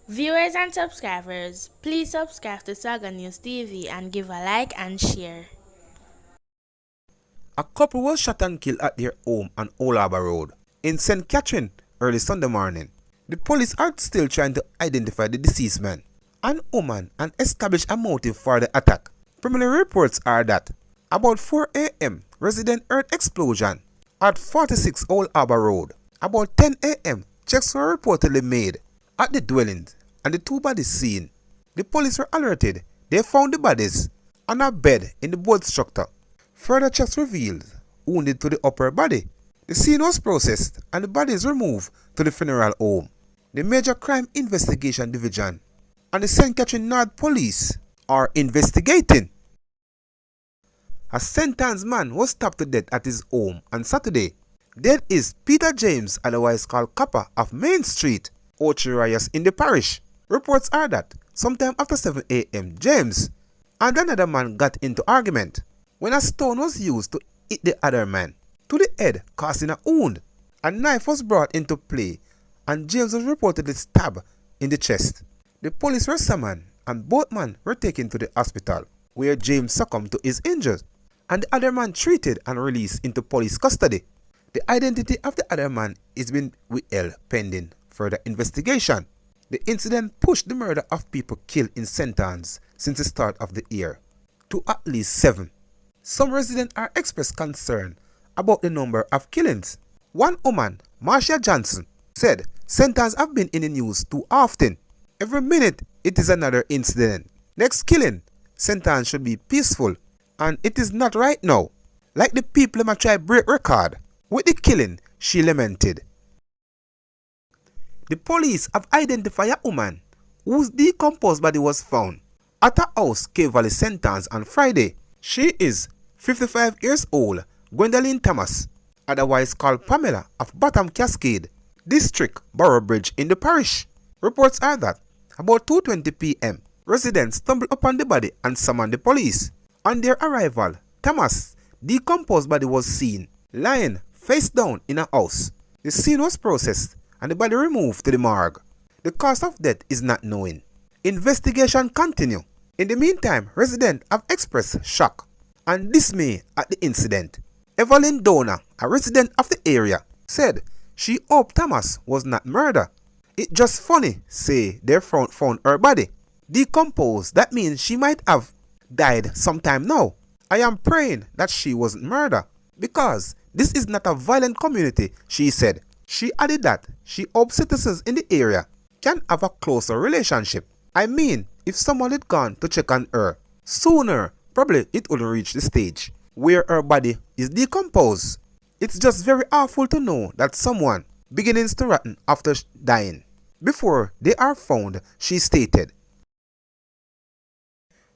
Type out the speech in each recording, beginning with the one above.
Viewers and subscribers, please subscribe to Saga News TV and give a like and share. A couple was shot and killed at their home on Old Harbour Road in St. Catherine early Sunday morning. The police are still trying to identify the deceased man, an woman, and establish a motive for the attack. Preliminary reports are that about 4 a.m. resident heard explosion at 46 Old Harbour Road. About 10 a.m. checks were reportedly made at the dwellings and the two bodies seen. The police were alerted. They found the bodies on a bed in the boat structure. Further checks revealed wounded to the upper body. The scene was processed and the bodies removed to the funeral home. The Major Crime Investigation Division and the St. Catherine North Police are investigating. A St. Anne's man was stabbed to death at his home on Saturday. Dead is Peter James, otherwise called Copper, of Main Street, Ocherias in the parish. Reports are that sometime after 7 a.m. James and another man got into argument when a stone was used to hit the other man to the head, causing a wound. A knife was brought into play and James was reportedly stabbed in the chest. The police were summoned and both men were taken to the hospital where James succumbed to his injuries and the other man treated and released into police custody. The identity of the other man is being withheld pending further investigation. The incident pushed the murder of people killed in St. Anne's since the start of the year to at least 7. Some residents are expressed concern about the number of killings. One woman, Marcia Johnson, said St. Anne's have been in the news too often. Every minute it is another incident. Next killing, St. Anne's should be peaceful, and it is not right now. Like the people might try break record with the killing, she lamented. The police have identified a woman whose decomposed body was found at a house, Cave Valley, St. Anne's on Friday. She is 55 years old, Gwendolyn Thomas, otherwise called Pamela, of Bottom Cascade, District, Boroughbridge in the parish. Reports are that about 2:20 p.m., residents stumbled upon the body and summoned the police. On their arrival, Thomas' decomposed body was seen lying face down in a house. The scene was processed and the body removed to the morgue. The cause of death is not known. Investigation continue. In the meantime, residents have expressed shock and dismay at the incident. Evelyn Donner, a resident of the area, said she hoped Thomas was not murdered. It's just funny, say they found her body decomposed. That means she might have died sometime now. I am praying that she wasn't murdered because this is not a violent community, she said. She added that she hopes citizens in the area can have a closer relationship. I mean, if someone had gone to check on her sooner, probably it would reach the stage where her body is decomposed. It's just very awful to know that someone begins to rotten after dying before they are found, she stated.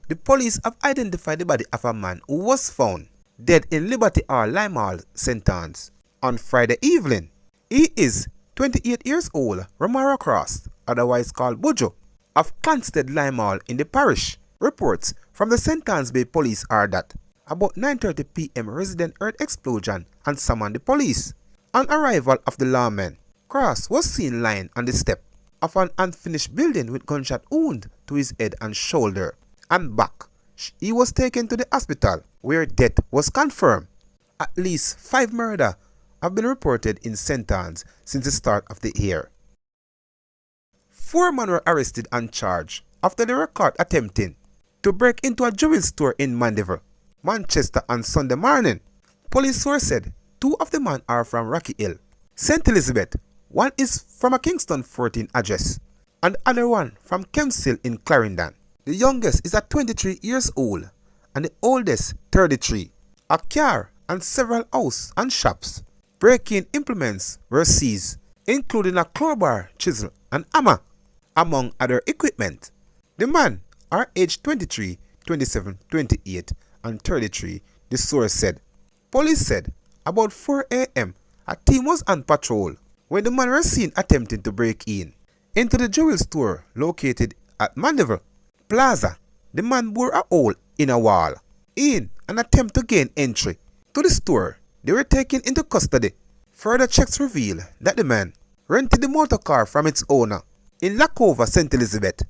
The police have identified the body of a man who was found dead in Liberty Hall, Lime Hall, St. Anne's on Friday evening. He is 28 years old, Romara Cross, otherwise called Bujo, of Clanstead Lime Hall in the parish. Reports from the St. Anne's Bay Police are that about 9:30 p.m. resident heard explosion and summoned the police. On arrival of the lawmen, Cross was seen lying on the step of an unfinished building with gunshot wound to his head and shoulder and back. He was taken to the hospital where death was confirmed. At least 5 murders have been reported in St. Anne's since the start of the year. 4 men were arrested and charged after they were caught attempting to break into a jewelry store in Mandeville, Manchester on Sunday morning. Police source said 2 of the men are from Rocky Hill, St. Elizabeth. One is from a Kingston 14 address and the other one from Kempshill in Clarendon. The youngest is at 23 years old and the oldest 33. A car and several houses and shops breaking implements were seized, including a crowbar, chisel and hammer, among other equipment. The men are aged 23, 27, 28 and 33, the source said. Police said about 4 a.m. a team was on patrol when the man was seen attempting to break in into the jewelry store located at Mandeville Plaza. The man bore a hole in a wall in an attempt to gain entry to the store. They were taken into custody. Further checks reveal that the man rented the motor car from its owner In Lacova, St. Elizabeth,